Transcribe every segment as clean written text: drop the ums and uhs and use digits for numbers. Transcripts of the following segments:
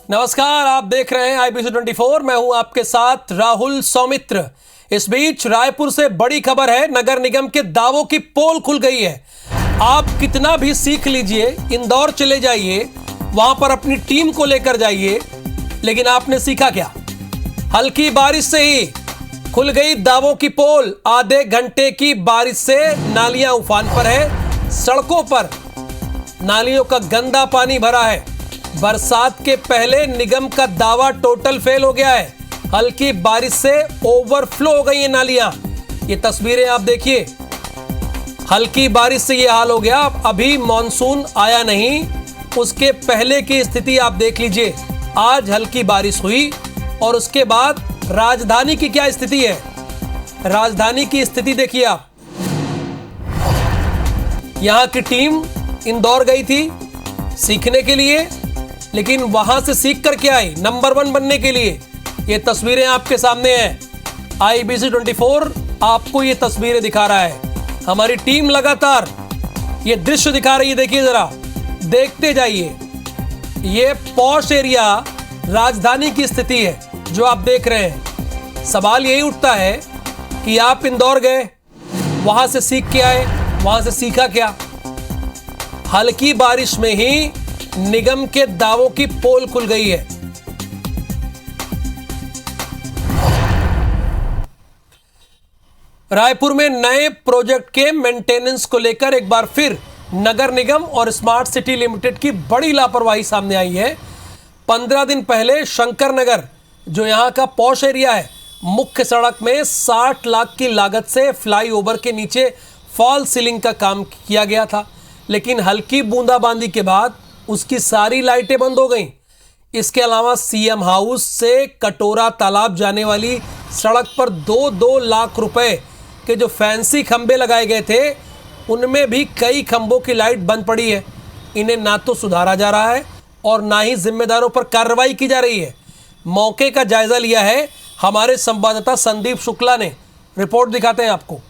नमस्कार, आप देख रहे हैं IBC 24। मैं हूं आपके साथ राहुल सौमित्र। इस बीच रायपुर से बड़ी खबर है। नगर निगम के दावों की पोल खुल गई है। आप कितना भी सीख लीजिए, इंदौर चले जाइए, वहां पर अपनी टीम को लेकर जाइए, लेकिन आपने सीखा क्या? हल्की बारिश से ही खुल गई दावों की पोल। आधे घंटे की बारिश से नालियां उफान पर है। सड़कों पर नालियों का गंदा पानी भरा है। बरसात के पहले निगम का दावा टोटल फेल हो गया है। हल्की बारिश से ओवरफ्लो हो गई है नालियां। ये तस्वीरें आप देखिए। हल्की बारिश से ये हाल हो गया। अभी मॉनसून आया नहीं, उसके पहले की स्थिति आप देख लीजिए। आज हल्की बारिश हुई और उसके बाद राजधानी की क्या स्थिति है। राजधानी की स्थिति देखिए आप। यहां की टीम इंदौर गई थी सीखने के लिए, लेकिन वहां से सीख कर के आई नंबर 1 बनने के लिए। ये तस्वीरें आपके सामने हैं। IBC 24 आपको ये तस्वीरें दिखा रहा है। हमारी टीम लगातार ये दृश्य दिखा रही है। देखिए जरा, देखते जाइए। ये पॉश एरिया राजधानी की स्थिति है जो आप देख रहे हैं। सवाल यही उठता है कि आप इंदौर गए, वहां से सीख के आए, वहां से सीखा क्या? हल्की बारिश में ही निगम के दावों की पोल खुल गई है। रायपुर में नए प्रोजेक्ट के मेंटेनेंस को लेकर एक बार फिर नगर निगम और स्मार्ट सिटी लिमिटेड की बड़ी लापरवाही सामने आई है। 15 दिन पहले शंकर नगर, जो यहां का पॉश एरिया है, मुख्य सड़क में 60 लाख की लागत से फ्लाईओवर के नीचे फॉल सीलिंग का काम किया गया था, लेकिन हल्की बूंदाबांदी के बाद उसकी सारी लाइटें बंद हो गईं। इसके अलावा CM हाउस से कटोरा तालाब जाने वाली सड़क पर 2-2 लाख रुपए के जो फैंसी खंबे लगाए गए थे, उनमें भी कई खंभों की लाइट बंद पड़ी है। इन्हें ना तो सुधारा जा रहा है और ना ही जिम्मेदारों पर कार्रवाई की जा रही है। मौके का जायजा लिया है हमारे संवाददाता संदीप शुक्ला ने। रिपोर्ट दिखाते हैं आपको।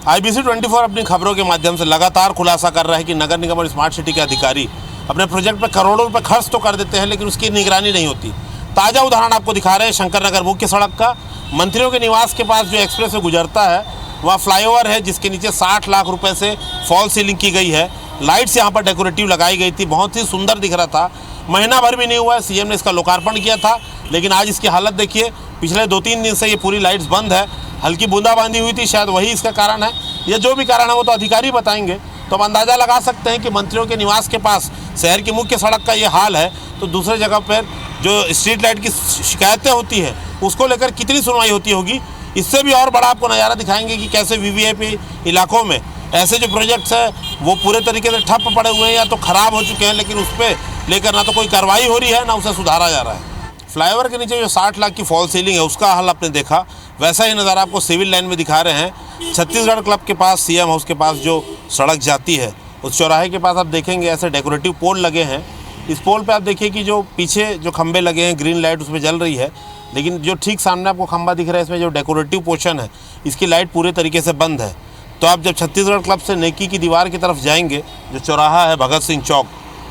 IBC 24 अपनी खबरों के माध्यम से लगातार खुलासा कर रहा है कि नगर निगम और स्मार्ट सिटी के अधिकारी अपने प्रोजेक्ट पर करोड़ों रुपए खर्च तो कर देते हैं, लेकिन उसकी निगरानी नहीं होती। ताज़ा उदाहरण आपको दिखा रहे हैं शंकर नगर मुख्य सड़क का। मंत्रियों के निवास के पास जो एक्सप्रेस वे गुजरता है, वहाँ फ्लाईओवर है जिसके नीचे 60 लाख रुपए से फॉल सीलिंग की गई है। लाइट्स यहाँ पर डेकोरेटिव लगाई गई थी, बहुत ही सुंदर दिख रहा था। महीना भर भी नहीं हुआ है, CM ने इसका लोकार्पण किया था, लेकिन आज इसकी हालत देखिए। पिछले 2-3 दिन से ये पूरी लाइट्स बंद है। हल्की बूंदाबांदी हुई थी, शायद वही इसका कारण है, या जो भी कारण है वो तो अधिकारी बताएंगे। तो हम अंदाज़ा लगा सकते हैं कि मंत्रियों के निवास के पास शहर की मुख्य सड़क का ये हाल है, तो दूसरे जगह पर जो स्ट्रीट लाइट की शिकायतें होती है उसको लेकर कितनी सुनवाई होती होगी। इससे भी और बड़ा आपको नज़ारा दिखाएंगे कि कैसे VVIP इलाकों में ऐसे जो प्रोजेक्ट्स हैं वो पूरे तरीके से ठप पड़े हुए हैं या तो ख़राब हो चुके हैं, लेकिन उस पर लेकर ना तो कोई कार्रवाई हो रही है ना उसे सुधारा जा रहा है। फ्लाईओवर के नीचे जो 60 लाख की फॉल सीलिंग है उसका हाल आपने देखा, वैसा ही नज़ारा आपको सिविल लाइन में दिखा रहे हैं। छत्तीसगढ़ क्लब के पास, CM हाउस के पास जो सड़क जाती है, उस चौराहे के पास आप देखेंगे ऐसे डेकोरेटिव पोल लगे हैं। इस पोल पे आप देखिए कि जो पीछे जो खंबे लगे हैं, ग्रीन लाइट उसमें जल रही है, लेकिन जो ठीक सामने आपको खंबा दिख रहा है, इसमें जो डेकोरेटिव पोर्शन है, इसकी लाइट पूरे तरीके से बंद है। तो आप जब छत्तीसगढ़ क्लब से नेकी की दीवार की तरफ जाएंगे, जो चौराहा है भगत सिंह चौक,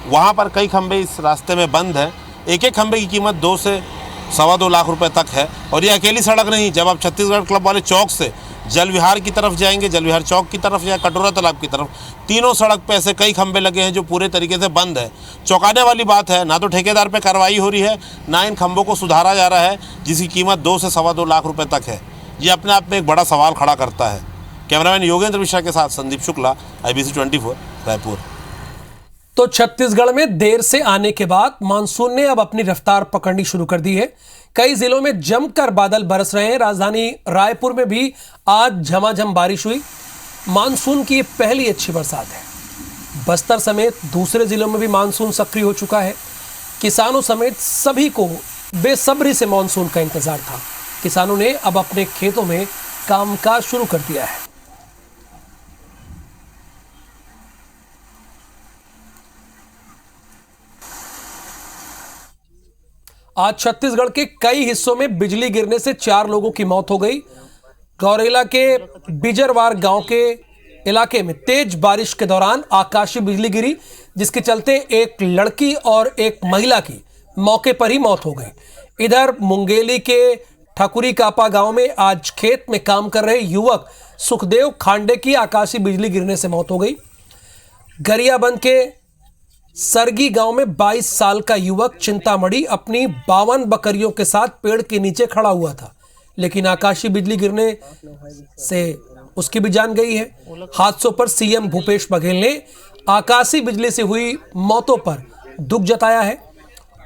वहाँ पर कई खंबे इस रास्ते में बंद हैं। एक एक खंबे की कीमत 2 से 2.25 लाख रुपए तक है। और ये अकेली सड़क नहीं, जब आप छत्तीसगढ़ क्लब वाले चौक से जल विहार की तरफ जाएंगे, जल विहार चौक की तरफ या कटोरा तालाब की तरफ, तीनों सड़क पे ऐसे कई खंबे लगे हैं जो पूरे तरीके से बंद है। चौंकाने वाली बात है, ना तो ठेकेदार पे कार्रवाई हो रही है, ना इन खंभों को सुधारा जा रहा है, जिसकी कीमत 2 से 2.25 लाख रुपए तक है। ये अपने आप में एक बड़ा सवाल खड़ा करता है। कैमरामैन योगेंद्र मिश्रा के साथ संदीप शुक्ला, IBC 24 रायपुर। तो छत्तीसगढ़ में देर से आने के बाद मानसून ने अब अपनी रफ्तार पकड़नी शुरू कर दी है। कई जिलों में जमकर बादल बरस रहे हैं। राजधानी रायपुर में भी आज झमाझम बारिश हुई। मानसून की ये पहली अच्छी बरसात है। बस्तर समेत दूसरे जिलों में भी मानसून सक्रिय हो चुका है। किसानों समेत सभी को बेसब्री से मानसून का इंतजार था। किसानों ने अब अपने खेतों में कामकाज शुरू कर दिया है। आज छत्तीसगढ़ के कई हिस्सों में बिजली गिरने से 4 लोगों की मौत हो गई। गौरेला के बिजरवार गांव के इलाके में तेज बारिश के दौरान आकाशीय बिजली गिरी, जिसके चलते एक लड़की और एक महिला की मौके पर ही मौत हो गई। इधर मुंगेली के ठकुरी कापा गांव में आज खेत में काम कर रहे युवक सुखदेव खांडे की आकाशीय बिजली गिरने से मौत हो गई। गरियाबंद के सरगी गांव में 22 साल का युवक चिंतामणि अपनी 52 बकरियों के साथ पेड़ के नीचे खड़ा हुआ था, लेकिन आकाशीय बिजली गिरने से उसकी भी जान गई है। हादसों पर सीएम भूपेश बघेल ने आकाशीय बिजली से हुई मौतों पर दुख जताया है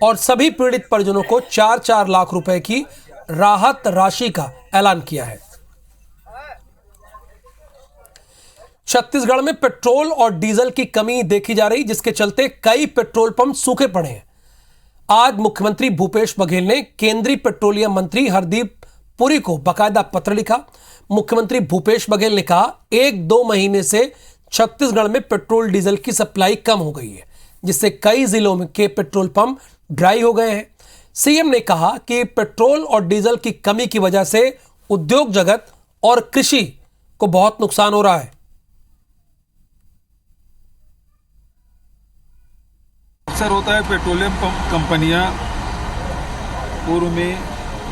और सभी पीड़ित परिजनों को 4-4 लाख रुपए की राहत राशि का ऐलान किया है। छत्तीसगढ़ में पेट्रोल और डीजल की कमी देखी जा रही, जिसके चलते कई पेट्रोल पंप सूखे पड़े हैं। आज मुख्यमंत्री भूपेश बघेल ने केंद्रीय पेट्रोलियम मंत्री हरदीप पुरी को बकायदा पत्र लिखा। मुख्यमंत्री भूपेश बघेल ने कहा 1-2 महीने से छत्तीसगढ़ में पेट्रोल डीजल की सप्लाई कम हो गई है, जिससे कई जिलों में के पेट्रोल पंप ड्राई हो गए हैं। सीएम ने कहा कि पेट्रोल और डीजल की कमी की वजह से उद्योग जगत और कृषि को बहुत नुकसान हो रहा है। अक्सर होता है पेट्रोलियम कंपनियां पूर्व में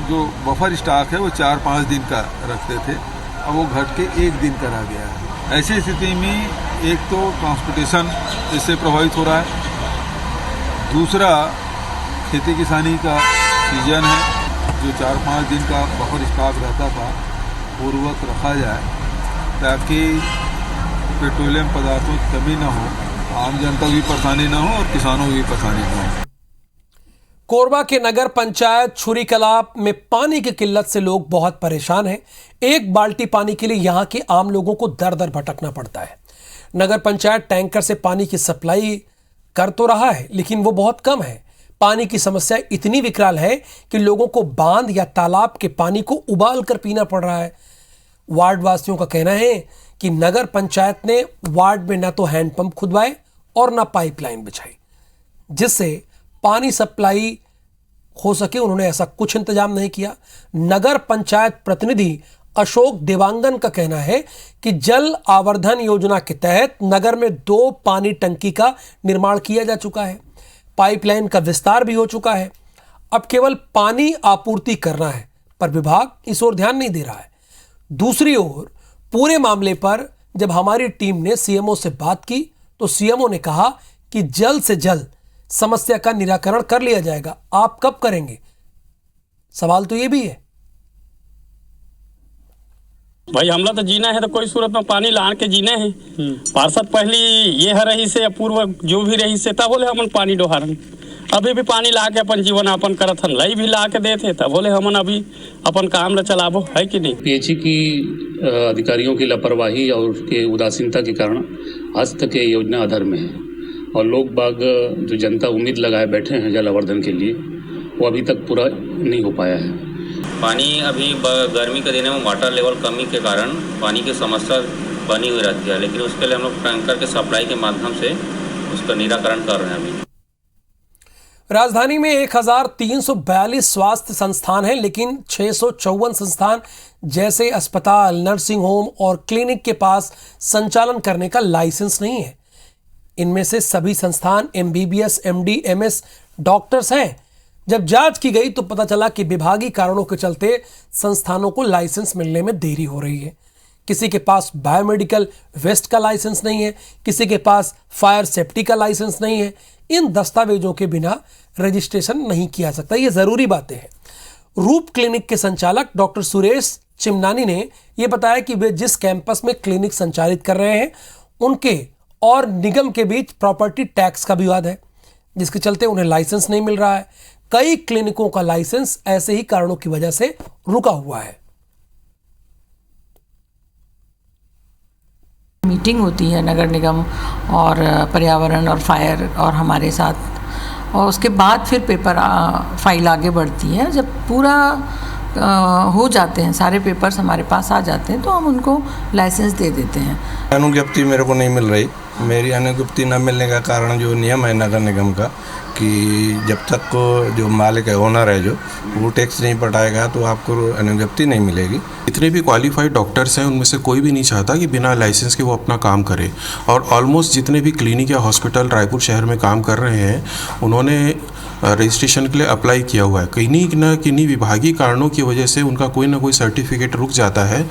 जो बफर स्टॉक है वो 4-5 दिन का रखते थे, अब वो घट के 1 दिन करा गया है। ऐसी स्थिति में एक तो ट्रांसपोर्टेशन इससे प्रभावित हो रहा है, दूसरा खेती किसानी का सीजन है, जो 4-5 दिन का बफर स्टॉक रहता था पूर्वक रखा जाए ताकि पेट्रोलियम पदार्थों की कमी न हो, आम जनता की भी परेशानी न हो और किसानों की भी परेशानी न हो। कोरबा के नगर पंचायत छुरी कला में पानी की किल्लत से लोग बहुत परेशान हैं। एक बाल्टी पानी के लिए यहां के आम लोगों को दर दर भटकना पड़ता है। नगर पंचायत टैंकर से पानी की सप्लाई कर तो रहा है, लेकिन वो बहुत कम है। पानी की समस्या इतनी विकराल है कि लोगों को बांध या तालाब के पानी को उबाल कर पीना पड़ रहा है। वार्ड वासियों का कहना है कि नगर पंचायत ने वार्ड में न तो हैंडपंप खुदवाए और न पाइपलाइन बिछाई, जिससे पानी सप्लाई हो सके। उन्होंने ऐसा कुछ इंतजाम नहीं किया। नगर पंचायत प्रतिनिधि अशोक देवांगन का कहना है कि जल आवर्धन योजना के तहत नगर में 2 पानी टंकी का निर्माण किया जा चुका है। पाइपलाइन का विस्तार भी हो चुका है। अब केवल पानी आपूर्ति करना है, पर विभाग इस ओर ध्यान नहीं दे रहा है। दूसरी ओर पूरे मामले पर जब हमारी टीम ने सीएमओ से बात की तो सीएमओ ने कहा कि जल्द से जल्द समस्या का निराकरण कर लिया जाएगा। आप कब करेंगे? सवाल तो ये भी है। भाई हमला तो जीना है तो कोई सूरत में पानी लान के जीना है। पार्षद पहली ये है रही से पूर्व जो भी रही से तब बोले हमन पानी डोहारन, अभी भी पानी ला के अपन जीवन यापन करत हन, लई भी ला के देते तब बोले हमन अभी अपन काम ल चलाबो, है कि नहीं। पीएचई की अधिकारियों की लापरवाही और उसके उदासीनता के कारण आज तक ये योजना अधर में है और लोग बाग जो जनता उम्मीद लगाए बैठे हैं जल आवर्धन के लिए, वो अभी तक पूरा नहीं हो पाया है। पानी अभी गर्मी के दिनों में वाटर लेवल कमी के कारण पानी की समस्या बनी हुई रहती है, लेकिन उसके लिए हम लोग टैंकर के सप्लाई के माध्यम से उसका निराकरण कर रहे हैं। अभी राजधानी में 1342 स्वास्थ्य संस्थान हैं, लेकिन 654 संस्थान जैसे अस्पताल, नर्सिंग होम और क्लिनिक के पास संचालन करने का लाइसेंस नहीं है। इनमें से सभी संस्थान MBBS, MD, MS डॉक्टर्स हैं। जब जांच की गई तो पता चला कि विभागीय कारणों के चलते संस्थानों को लाइसेंस मिलने में देरी हो रही है। किसी के पास बायोमेडिकल वेस्ट का लाइसेंस नहीं है, किसी के पास फायर सेफ्टी का लाइसेंस नहीं है। इन दस्तावेजों के बिना रजिस्ट्रेशन नहीं किया सकता। ये जरूरी बातें हैं। रूप क्लिनिक के संचालक डॉक्टर सुरेश चिमनानी ने यह बताया कि वे जिस कैंपस में क्लिनिक संचालित कर रहे हैं उनके और निगम के बीच प्रॉपर्टी टैक्स का विवाद है, जिसके चलते उन्हें लाइसेंस नहीं मिल रहा है। कई क्लिनिकों का लाइसेंस ऐसे ही कारणों की वजह से रुका हुआ है। मीटिंग होती है नगर निगम और पर्यावरण और फायर और हमारे साथ, और उसके बाद फिर पेपर फाइल आगे बढ़ती है। जब पूरा हो जाते हैं, सारे पेपर्स हमारे पास आ जाते हैं, तो हम उनको लाइसेंस दे देते हैं। अनुज्ञप्ति मेरे को नहीं मिल रही। मेरी अनुज्ञप्ति न मिलने का कारण जो नियम है नगर निगम का कि जब तक को जो मालिक है, ओनर है, जो वो टैक्स नहीं पटाएगा तो आपको अनुज्ञप्ति नहीं मिलेगी। इतने भी क्वालिफाइड डॉक्टर्स हैं, उनमें से कोई भी नहीं चाहता कि बिना लाइसेंस के वो अपना काम करे। और ऑलमोस्ट जितने भी क्लिनिक या हॉस्पिटल रायपुर शहर में काम कर रहे हैं, उन्होंने रजिस्ट्रेशन के लिए अप्लाई किया हुआ है, किन्हीं न किन्हीं विभागीय कारणों की वजह से उनका कोई ना कोई सर्टिफिकेट रुक जाता है।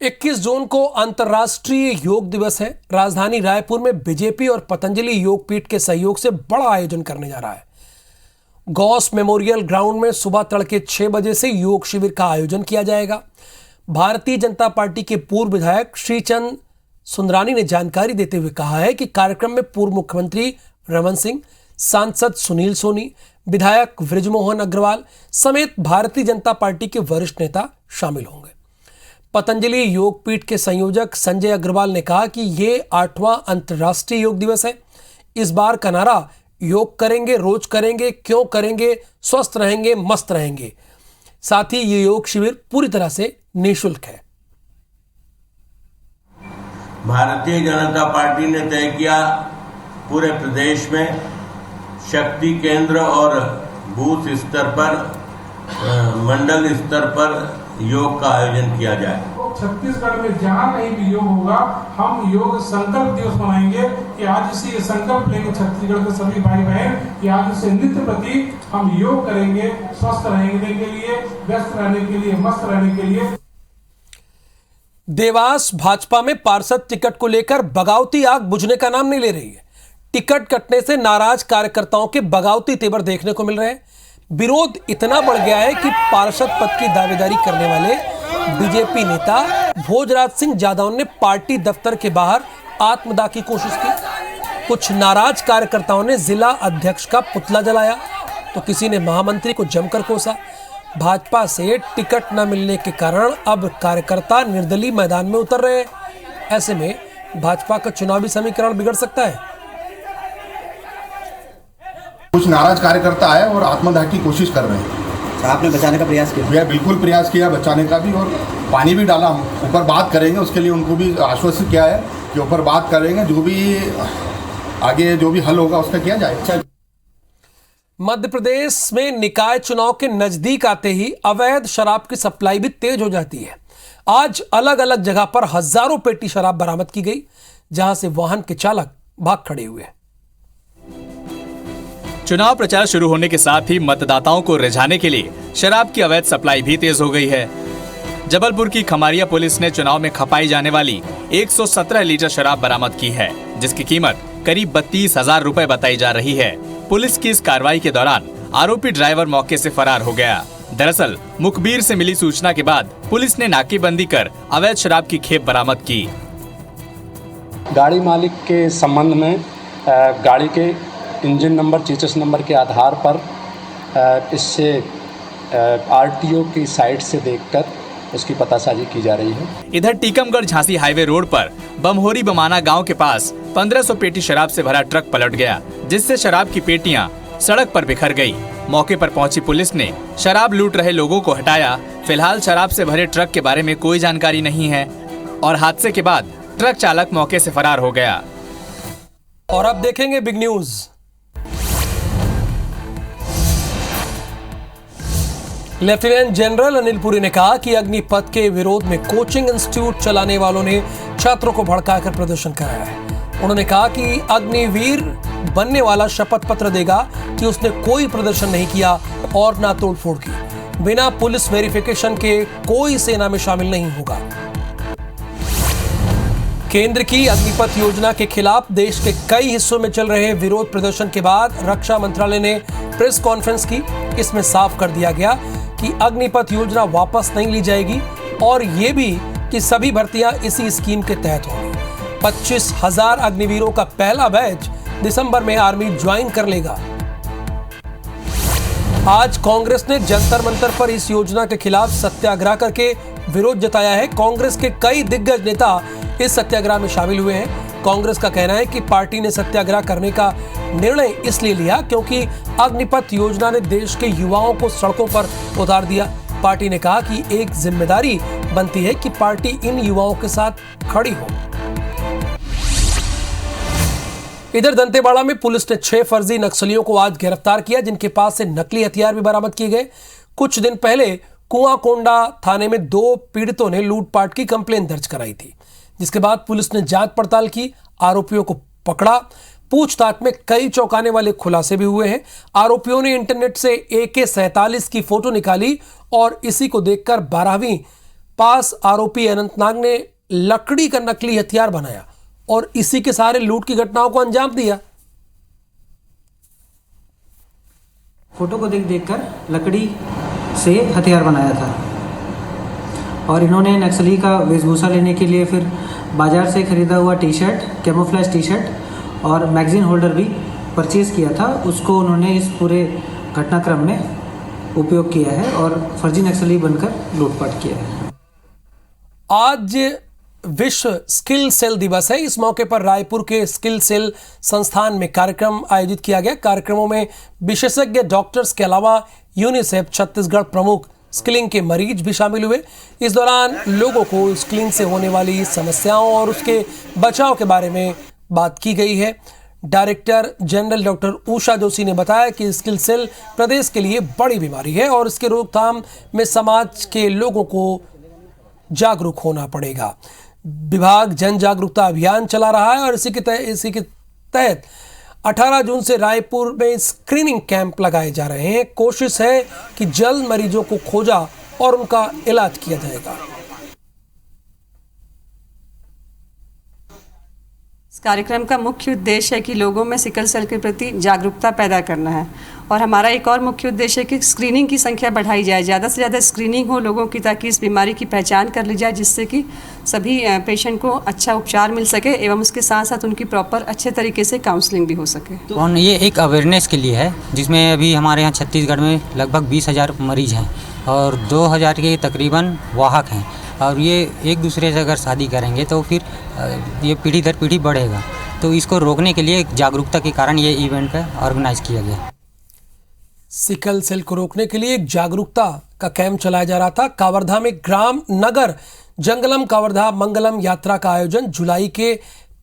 21 जून को अंतर्राष्ट्रीय योग दिवस है। राजधानी रायपुर में बीजेपी और पतंजलि योगपीठ के सहयोग से बड़ा आयोजन करने जा रहा है। गौस मेमोरियल ग्राउंड में सुबह तड़के 6 बजे से योग शिविर का आयोजन किया जाएगा। भारतीय जनता पार्टी के पूर्व विधायक श्रीचंद सुंदरानी ने जानकारी देते हुए कहा है कि कार्यक्रम में पूर्व मुख्यमंत्री रमन सिंह, सांसद सुनील सोनी, विधायक बृजमोहन अग्रवाल समेत भारतीय जनता पार्टी के वरिष्ठ नेता शामिल होंगे। पतंजलि योगपीठ के संयोजक संजय अग्रवाल ने कहा कि ये 8वां अंतर्राष्ट्रीय योग दिवस है। इस बार का नारा योग करेंगे, रोज करेंगे, क्यों करेंगे, स्वस्थ रहेंगे, मस्त रहेंगे। साथ ही ये योग शिविर पूरी तरह से निःशुल्क है। भारतीय जनता पार्टी ने तय किया पूरे प्रदेश में शक्ति केंद्र और बूथ स्तर पर, मंडल स्तर पर योग का आयोजन किया जाए। छत्तीसगढ़ में जहाँ कहीं भी योग होगा, हम योग संकल्प दिवस मनाएंगे कि आज इसे ये संकल्प लेंगे छत्तीसगढ़ के सभी भाई बहन कि आज इसे नित्य प्रति हम योग करेंगे, स्वस्थ रहने के लिए, व्यस्त रहने के लिए, मस्त रहने के लिए। देवास भाजपा में पार्षद टिकट को लेकर बगावती आग बुझने का नाम नहीं ले रही है। टिकट कटने से नाराज कार्यकर्ताओं के बगावती तेवर देखने को मिल रहे हैं। विरोध इतना बढ़ गया है कि पार्षद पद की दावेदारी करने वाले बीजेपी नेता भोजराज सिंह जादव ने पार्टी दफ्तर के बाहर आत्मदाह की कोशिश की। कुछ नाराज कार्यकर्ताओं ने जिला अध्यक्ष का पुतला जलाया तो किसी ने महामंत्री को जमकर कोसा। भाजपा से टिकट न मिलने के कारण अब कार्यकर्ता निर्दलीय मैदान में उतर रहे हैं। ऐसे में भाजपा का चुनावी समीकरण बिगड़ सकता है। कुछ नाराज कार्यकर्ता आए और आत्मदाह की कोशिश कर रहे हैं। आपने बचाने का प्रयास किया? बिल्कुल प्रयास किया बचाने का भी, और पानी भी डाला। ऊपर बात करेंगे, उसके लिए उनको भी आश्वस्त किया है कि ऊपर बात करेंगे, जो भी आगे जो भी हल होगा उसका किया जाए। मध्य प्रदेश में निकाय चुनाव के नजदीक आते ही अवैध शराब की सप्लाई भी तेज हो जाती है। आज अलग अलग जगह पर हजारों पेटी शराब बरामद की गई, जहां से वाहन के चालक भाग खड़े हुए। चुनाव प्रचार शुरू होने के साथ ही मतदाताओं को रिझाने के लिए शराब की अवैध सप्लाई भी तेज हो गई है। जबलपुर की खमारिया पुलिस ने चुनाव में खपाई जाने वाली 117 लीटर शराब बरामद की है, जिसकी कीमत करीब 32,000 रुपए बताई जा रही है। पुलिस की इस कार्रवाई के दौरान आरोपी ड्राइवर मौके से फरार हो गया। दरअसल मुखबिर से मिली सूचना के बाद पुलिस ने नाकेबंदी कर अवैध शराब की खेप बरामद की। गाड़ी मालिक के संबंध में गाड़ी के इंजन नंबर, चीचस नंबर के आधार पर इससे आरटीओ की साइट से देखकर उसकी पतासाजी की जा रही है। इधर टीकमगढ़ झांसी हाईवे रोड पर बमहोरी बमाना गांव के पास 1500 पेटी शराब से भरा ट्रक पलट गया, जिससे शराब की पेटियां सड़क पर बिखर गई। मौके पर पहुंची पुलिस ने शराब लूट रहे लोगों को हटाया। फिलहाल शराब से भरे ट्रक के बारे में कोई जानकारी नहीं है और हादसे के बाद ट्रक चालक मौके से फरार हो गया। और अब देखेंगे big news. Lieutenant general Anil Puri ने कहा कि अग्निपथ के विरोध में कोचिंग इंस्टीट्यूट चलाने वालों ने छात्रों को भड़काकर प्रदर्शन कराया है। उन्होंने कहा कि अग्निवीर बनने वाला शपथ पत्र देगा कि उसने कोई प्रदर्शन नहीं किया और ना तोड़फोड़ की। बिना पुलिस वेरिफिकेशन के कोई सेना में शामिल नहीं होगा। केंद्र की अग्निपथ योजना के खिलाफ देश के कई हिस्सों में चल रहे विरोध प्रदर्शन के बाद रक्षा मंत्रालय ने प्रेस कॉन्फ्रेंस की। इसमें साफ कर दिया गया कि अग्निपथ योजना वापस नहीं ली जाएगी और ये भी कि सभी भर्तियां इसी स्कीम के तहत होंगी। 25,000 अग्निवीरों का पहला बैच दिसंबर में आर्मी ज्वाइन कर लेगा। आज कांग्रेस ने जंतर मंतर पर इस योजना के खिलाफ सत्याग्रह करके विरोध जताया है। कांग्रेस के कई दिग्गज नेता इस सत्याग्रह में शामिल हुए हैं। कांग्रेस का कहना है कि पार्टी ने सत्याग्रह करने का निर्णय इसलिए लिया क्योंकि अग्निपथ योजना ने देश के युवाओं को सड़कों पर उतार दिया। पार्टी ने कहा कि एक जिम्मेदारी बनती है कि पार्टी इन युवाओं के साथ खड़ी हो। इधर दंतेवाड़ा में पुलिस ने 6 फर्जी नक्सलियों को आज गिरफ्तार किया, जिनके पास से नकली हथियार भी बरामद किए गए। कुछ दिन पहले कुआंकोंडा थाने में 2 पीड़ितों ने लूटपाट की कंप्लेन दर्ज कराई थी, जिसके बाद पुलिस ने जांच पड़ताल की, आरोपियों को पकड़ा। पूछताछ में कई चौंकाने वाले खुलासे भी हुए हैं। आरोपियों ने इंटरनेट से AK-47 की फोटो निकाली और इसी को देखकर 12वीं पास आरोपी अनंतनाग ने लकड़ी का नकली हथियार बनाया और इसी के सहारे लूट की घटनाओं को अंजाम दिया। फोटो को देख कर लकड़ी से हथियार बनाया था और इन्होंने नक्सली का वेशभूषा लेने के लिए फिर बाजार से खरीदा हुआ टी-शर्ट, कैमोफ्लेज टी-शर्ट और मैगजीन होल्डर भी परचेज किया था। उसको उन्होंने इस पूरे घटनाक्रम में उपयोग किया है और फर्जी नक्सली बनकर लूटपाट किया है। आज विश्व स्किल सेल दिवस है। इस मौके पर रायपुर के स्किल सेल संस्थान में कार्यक्रम आयोजित किया गया। कार्यक्रमों में विशेषज्ञ डॉक्टर्स के अलावा यूनिसेफ छत्तीसगढ़ प्रमुख स्किलिंग के मरीज भी शामिल हुए। इस दौरान लोगों को स्किलिंग से होने वाली समस्याओं और उसके बचाव के बारे में बात की गई है। Director general doctor Usha Joshi ने बताया कि स्किल सेल प्रदेश के लिए बड़ी बीमारी है और इसके रोकथाम में समाज के लोगों को जागरूक होना पड़ेगा। विभाग जन जागरूकता अभियान चला रहा है और इसी के तहत 18 जून से रायपुर में स्क्रीनिंग कैंप लगाए जा रहे हैं। कोशिश है कि जल्द मरीजों को खोजा और उनका इलाज किया जाएगा। इस कार्यक्रम का मुख्य उद्देश्य है कि लोगों में सिकल सेल के प्रति जागरूकता पैदा करना है और हमारा एक और मुख्य उद्देश्य है कि स्क्रीनिंग की संख्या बढ़ाई जाए, ज़्यादा से ज़्यादा स्क्रीनिंग हो लोगों की, ताकि इस बीमारी की पहचान कर ली जाए, जिससे कि सभी पेशेंट को अच्छा उपचार मिल सके एवं उसके साथ साथ उनकी प्रॉपर अच्छे तरीके से काउंसलिंग भी हो सके। तो ये एक अवेयरनेस के लिए है, जिसमें अभी हमारे यहाँ छत्तीसगढ़ में लगभग 20,000 मरीज हैं और 2,000 के तकरीबन वाहक हैं और ये एक दूसरे से अगर शादी करेंगे तो फिर ये पीढ़ी दर पीढ़ी बढ़ेगा। तो इसको रोकने के लिए जागरूकता के कारण ये इवेंट ऑर्गेनाइज किया गया। सिकल सेल को रोकने के लिए एक जागरूकता का कैंप चलाया जा रहा था। कवर्धा में ग्राम नगर जंगलम कवर्धा मंगलम यात्रा का आयोजन जुलाई के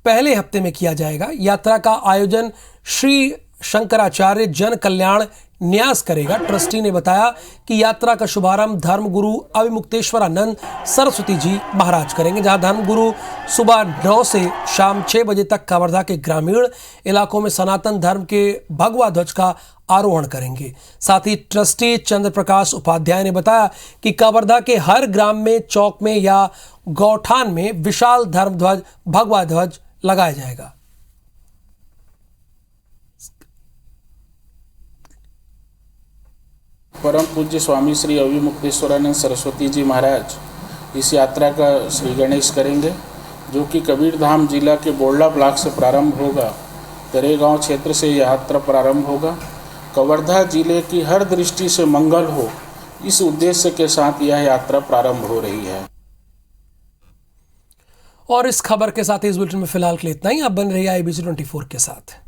पहले हफ्ते में किया जाएगा। यात्रा का आयोजन श्री शंकराचार्य जन कल्याण न्यास करेगा। ट्रस्टी ने बताया कि यात्रा का शुभारंभ धर्मगुरु अविमुक्तेश्वरानंद सरस्वती जी महाराज करेंगे, जहां धर्मगुरु सुबह 9 से शाम 6 बजे तक कवर्धा के ग्रामीण इलाकों में सनातन धर्म के भगवा ध्वज का आरोहण करेंगे। साथ ही ट्रस्टी चंद्र प्रकाश उपाध्याय ने बताया कि कवर्धा के हर ग्राम में, चौक में या गौठान में विशाल धर्म ध्वज भगवा ध्वज लगाया जाएगा। परम पूज्य स्वामी श्री अविमुक्तेश्वरानंद सरस्वती जी महाराज इस यात्रा का श्री गणेश करेंगे, जो कि कबीरधाम जिला के बोड़ला ब्लॉक से प्रारंभ होगा। तरेगांव क्षेत्र से यह यात्रा प्रारंभ होगा। कवर्धा जिले की हर दृष्टि से मंगल हो, इस उद्देश्य के साथ यह यात्रा प्रारंभ हो रही है। और इस खबर के साथ इस बुलेटिन में फिलहाल के लिए इतना ही। आप बन रही IBC 24 के साथ।